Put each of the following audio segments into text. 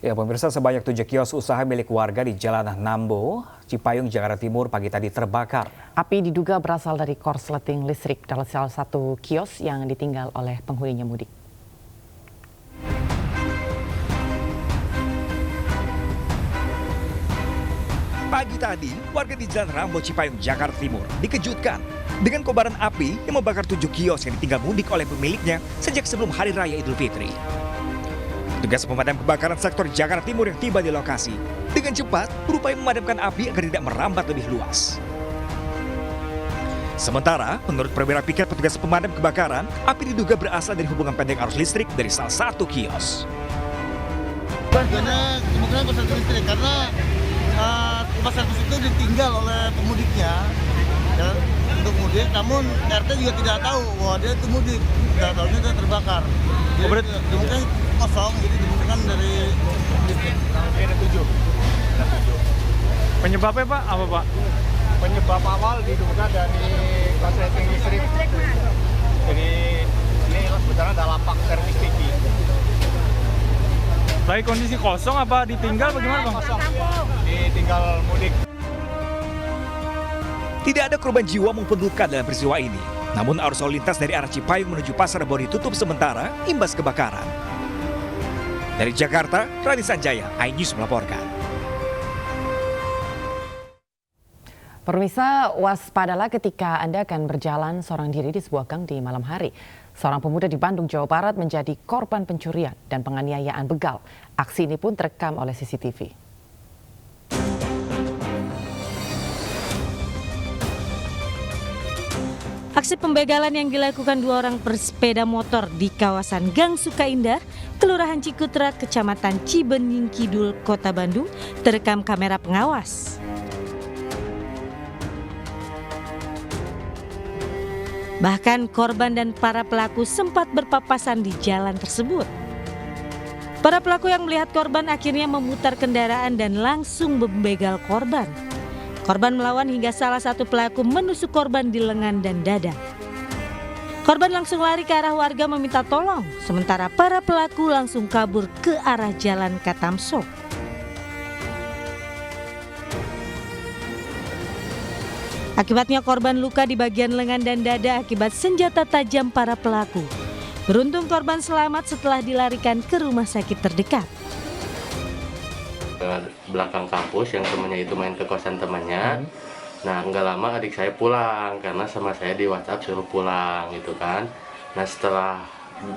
Ya, pemirsa, sebanyak 7 kios usaha milik warga di Jalan Nambo, Cipayung, Jakarta Timur pagi tadi terbakar. Api diduga berasal dari korsleting listrik dalam salah satu kios yang ditinggal oleh penghuninya mudik. Pagi tadi, warga di Jalan Rambo Cipayung, Jakarta Timur dikejutkan dengan kobaran api yang membakar 7 kios yang ditinggal mudik oleh pemiliknya sejak sebelum Hari Raya Idul Fitri. Tugas pemadam kebakaran sektor Jakarta Timur yang tiba di lokasi dengan cepat berupaya memadamkan api agar tidak merambat lebih luas. Sementara, menurut perwira piket petugas pemadam kebakaran, api diduga berasal dari hubungan pendek arus listrik dari salah satu kios. Kemungkinan korsleting listrik karena rumah servis itu ditinggal oleh pemudiknya ya, untuk mudik, namun RT juga tidak tahu bahwa dia itu mudik, tidak tahunya dia terbakar. Jadi kemungkinan kosong, jadi dimungkinkan dari ada 7. Penyebabnya Pak, apa Pak? Penyebab awal diduga dari korsleting listrik. Jadi ini sebetulnya ada lapak servis tinggi. Lagi kondisi kosong apa ditinggal bagaimana Bang? Kosong, ditinggal mudik. Tidak ada korban jiwa maupun luka dalam peristiwa ini. Namun arus lalu lintas dari arah Cipayung menuju Pasar Rebo ditutup sementara imbas kebakaran. Dari Jakarta, Rani Sanjaya, iNews melaporkan. Pemirsa, waspadalah ketika Anda akan berjalan seorang diri di sebuah gang di malam hari. Seorang pemuda di Bandung, Jawa Barat menjadi korban pencurian dan penganiayaan begal. Aksi ini pun terekam oleh CCTV. Aksi pembegalan yang dilakukan 2 orang bersepeda motor di kawasan Gang Sukaindah, Kelurahan Cikutra, Kecamatan Cibenying Kidul, Kota Bandung, terekam kamera pengawas. Bahkan korban dan para pelaku sempat berpapasan di jalan tersebut. Para pelaku yang melihat korban akhirnya memutar kendaraan dan langsung membegal korban. Korban melawan hingga salah satu pelaku menusuk korban di lengan dan dada. Korban langsung lari ke arah warga meminta tolong, sementara para pelaku langsung kabur ke arah Jalan Katamso. Akibatnya korban luka di bagian lengan dan dada akibat senjata tajam para pelaku. Beruntung korban selamat setelah dilarikan ke rumah sakit terdekat. Belakang kampus yang temannya itu main ke kosan temannya. Nah, nggak lama adik saya pulang karena sama saya di WhatsApp suruh pulang gitu kan. Nah, setelah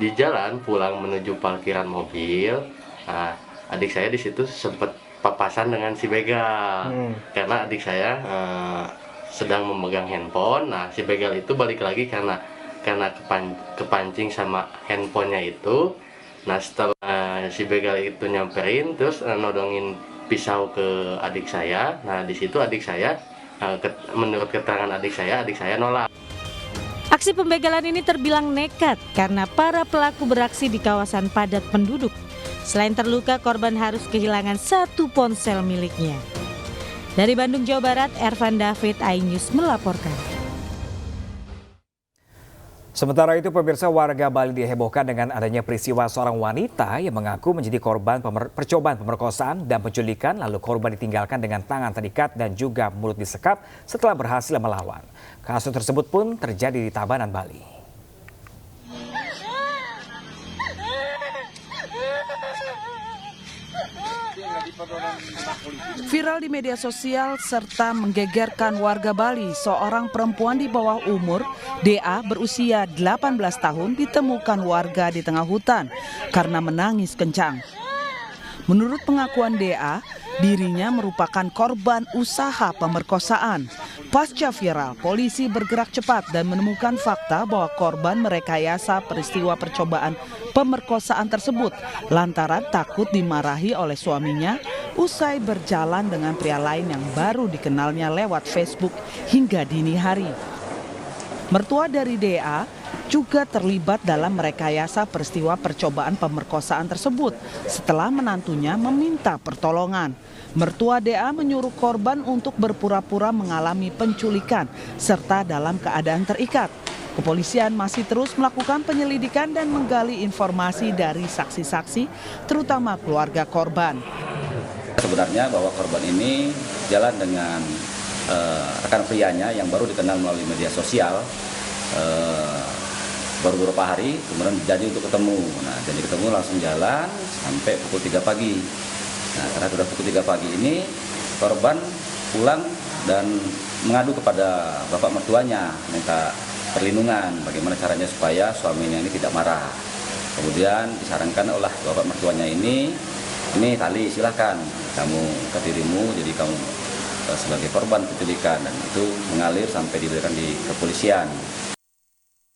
di jalan pulang menuju parkiran mobil, nah, adik saya di situ sempat papasan dengan si begal. Karena adik saya sedang memegang handphone. Nah, si begal itu balik lagi karena kepancing sama handphonenya itu. Nah, setelah si begal itu nyamperin terus nodongin pisau ke adik saya. Nah, di situ adik saya menurut keterangan adik saya nolak. Aksi pembegalan ini terbilang nekat karena para pelaku beraksi di kawasan padat penduduk. Selain terluka, korban harus kehilangan 1 ponsel miliknya. Dari Bandung, Jawa Barat, Ervan David, iNews melaporkan. Sementara itu, pemirsa, warga Bali dihebohkan dengan adanya peristiwa seorang wanita yang mengaku menjadi korban percobaan pemerkosaan dan penculikan, lalu korban ditinggalkan dengan tangan terikat dan juga mulut disekap setelah berhasil melawan. Kasus tersebut pun terjadi di Tabanan, Bali. Viral di media sosial serta menggegerkan warga Bali, seorang perempuan di bawah umur, DA berusia 18 tahun ditemukan warga di tengah hutan karena menangis kencang. Menurut pengakuan DA, dirinya merupakan korban usaha pemerkosaan. Pasca viral, polisi bergerak cepat dan menemukan fakta bahwa korban merekayasa peristiwa percobaan pemerkosaan tersebut lantaran takut dimarahi oleh suaminya usai berjalan dengan pria lain yang baru dikenalnya lewat Facebook hingga dini hari. Mertua dari DA juga terlibat dalam merekayasa peristiwa percobaan pemerkosaan tersebut setelah menantunya meminta pertolongan. Mertua DA menyuruh korban untuk berpura-pura mengalami penculikan serta dalam keadaan terikat. Kepolisian masih terus melakukan penyelidikan dan menggali informasi dari saksi-saksi, terutama keluarga korban. Sebenarnya bahwa korban ini jalan dengan rekan prianya yang baru dikenal melalui media sosial, baru beberapa hari, kemudian janji untuk ketemu. Nah, janji ketemu langsung jalan sampai pukul 3 pagi. Nah, karena sudah pukul 3 pagi ini, korban pulang dan mengadu kepada bapak mertuanya, minta perlindungan, bagaimana caranya supaya suaminya ini tidak marah. Kemudian disarankan oleh bapak mertuanya ini Tali, silahkan kamu ke dirimu, jadi kamu sebagai korban penculikan, dan itu mengalir sampai diberikan di kepolisian.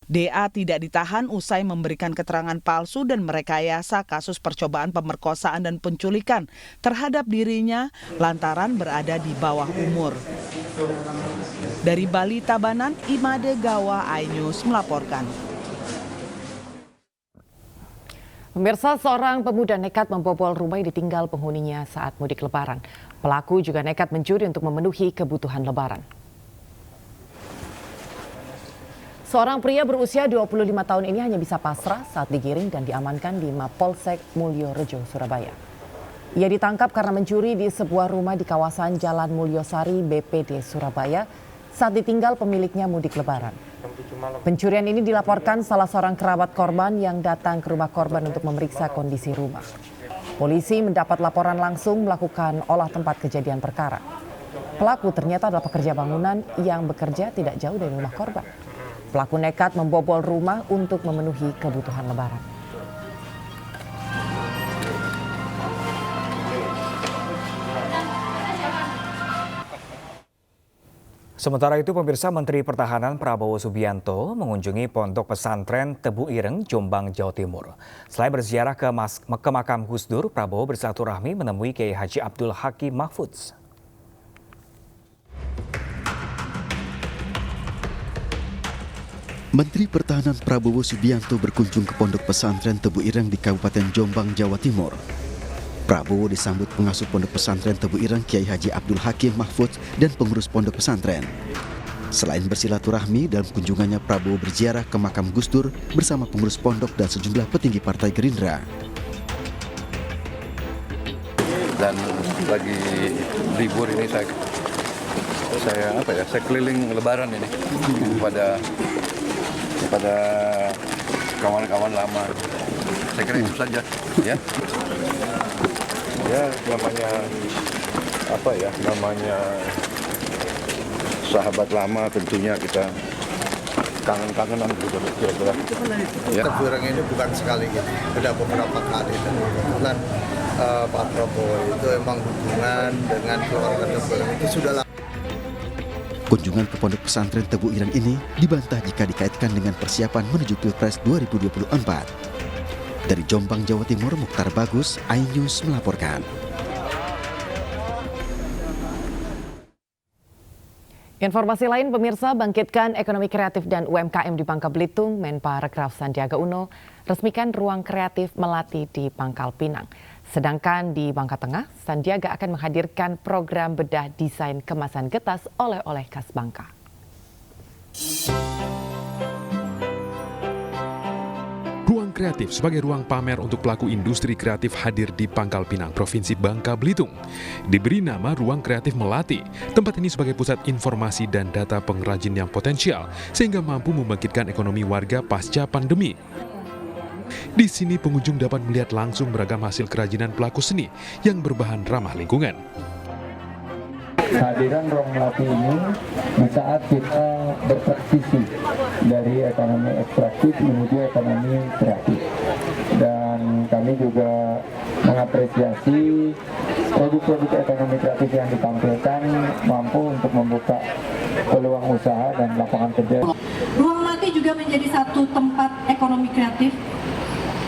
DA tidak ditahan usai memberikan keterangan palsu dan merekayasa kasus percobaan pemerkosaan dan penculikan terhadap dirinya lantaran berada di bawah umur. Dari Bali, Tabanan, Imade Gawa, iNews melaporkan. Pemirsa, seorang pemuda nekat membobol rumah yang ditinggal penghuninya saat mudik Lebaran. Pelaku juga nekat mencuri untuk memenuhi kebutuhan Lebaran. Seorang pria berusia 25 tahun ini hanya bisa pasrah saat digiring dan diamankan di Mapolsek Mulyorejo, Surabaya. Ia ditangkap karena mencuri di sebuah rumah di kawasan Jalan Mulyosari, BPD, Surabaya saat ditinggal pemiliknya mudik Lebaran. Pencurian ini dilaporkan salah seorang kerabat korban yang datang ke rumah korban untuk memeriksa kondisi rumah. Polisi mendapat laporan langsung melakukan olah tempat kejadian perkara. Pelaku ternyata adalah pekerja bangunan yang bekerja tidak jauh dari rumah korban. Pelaku nekat membobol rumah untuk memenuhi kebutuhan Lebaran. Sementara itu, pemirsa, Menteri Pertahanan Prabowo Subianto mengunjungi Pondok Pesantren Tebu Ireng, Jombang, Jawa Timur. Selain berziarah ke makam Gus Dur, Prabowo bersilaturahmi menemui Kiai Haji Abdul Hakim Mahfudz. Menteri Pertahanan Prabowo Subianto berkunjung ke Pondok Pesantren Tebu Ireng di Kabupaten Jombang, Jawa Timur. Prabowo disambut pengasuh Pondok Pesantren Tebu Ireng Kiai Haji Abdul Hakim Mahfudz dan pengurus Pondok Pesantren. Selain bersilaturahmi, dalam kunjungannya Prabowo berziarah ke makam Gus Dur bersama pengurus pondok dan sejumlah petinggi Partai Gerindra. Dan lagi libur ini saya keliling Lebaran ini kepada kawan-kawan lama. Saya kira itu saja, ya. Ya, namanya sahabat lama, tentunya kita kangen-kangenan gitu. Ya. Tebu Ireng ini bukan sekali gitu, sudah beberapa kali, dan kebetulan Pak Prabowo itu emang hubungan dengan keluarga Tebu Ireng itu sudah lama. Kunjungan ke Pondok Pesantren Tebu Ireng ini dibantah jika dikaitkan dengan persiapan menuju Pilpres 2024. Dari Jombang, Jawa Timur, Mukhtar Bagus, iNews melaporkan. Informasi lain, pemirsa, bangkitkan ekonomi kreatif dan UMKM di Bangka Belitung, Menparekraf Sandiaga Uno resmikan ruang kreatif Melati di Pangkal Pinang. Sedangkan di Bangka Tengah, Sandiaga akan menghadirkan program bedah desain kemasan getas oleh-oleh khas Bangka. Ruang kreatif sebagai ruang pamer untuk pelaku industri kreatif hadir di Pangkal Pinang, Provinsi Bangka Belitung. Diberi nama Ruang Kreatif Melati, tempat ini sebagai pusat informasi dan data pengrajin yang potensial, sehingga mampu membangkitkan ekonomi warga pasca pandemi. Di sini pengunjung dapat melihat langsung beragam hasil kerajinan pelaku seni yang berbahan ramah lingkungan. Kehadiran Ruang Melati ini di saat kita bertransisi dari ekonomi ekstraktif menuju ekonomi kreatif, dan kami juga mengapresiasi produk-produk ekonomi kreatif yang ditampilkan mampu untuk membuka peluang usaha dan lapangan kerja. Ruang Melati juga menjadi satu tempat ekonomi kreatif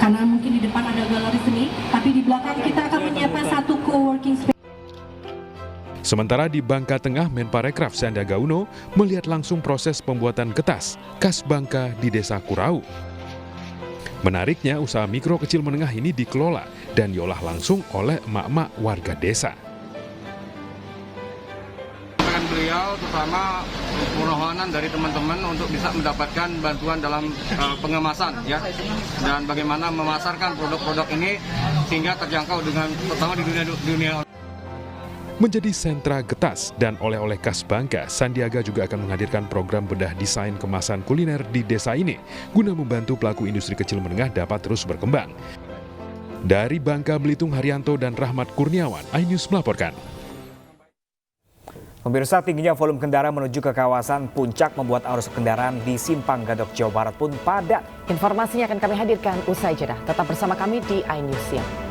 karena mungkin di depan ada galeri seni, tapi di belakang kita akan menyiapkan satu co-working space. Sementara di Bangka Tengah, Menparekraf Sandiaga Uno melihat langsung proses pembuatan getas khas Bangka di Desa Kurau. Menariknya, usaha mikro kecil menengah ini dikelola dan diolah langsung oleh emak-emak warga desa. Beliau terutama permohonan dari teman-teman untuk bisa mendapatkan bantuan dalam pengemasan ya, dan bagaimana memasarkan produk-produk ini sehingga terjangkau dengan terutama di dunia. Menjadi sentra getas dan oleh-oleh khas Bangka, Sandiaga juga akan menghadirkan program bedah desain kemasan kuliner di desa ini guna membantu pelaku industri kecil menengah dapat terus berkembang. Dari Bangka Belitung, Haryanto dan Rahmat Kurniawan, iNews melaporkan. Pemirsa, tingginya volume kendaraan menuju ke kawasan Puncak membuat arus kendaraan di Simpang Gadok, Jawa Barat pun padat. Informasinya akan kami hadirkan usai jeda. Tetap bersama kami di iNews Siang.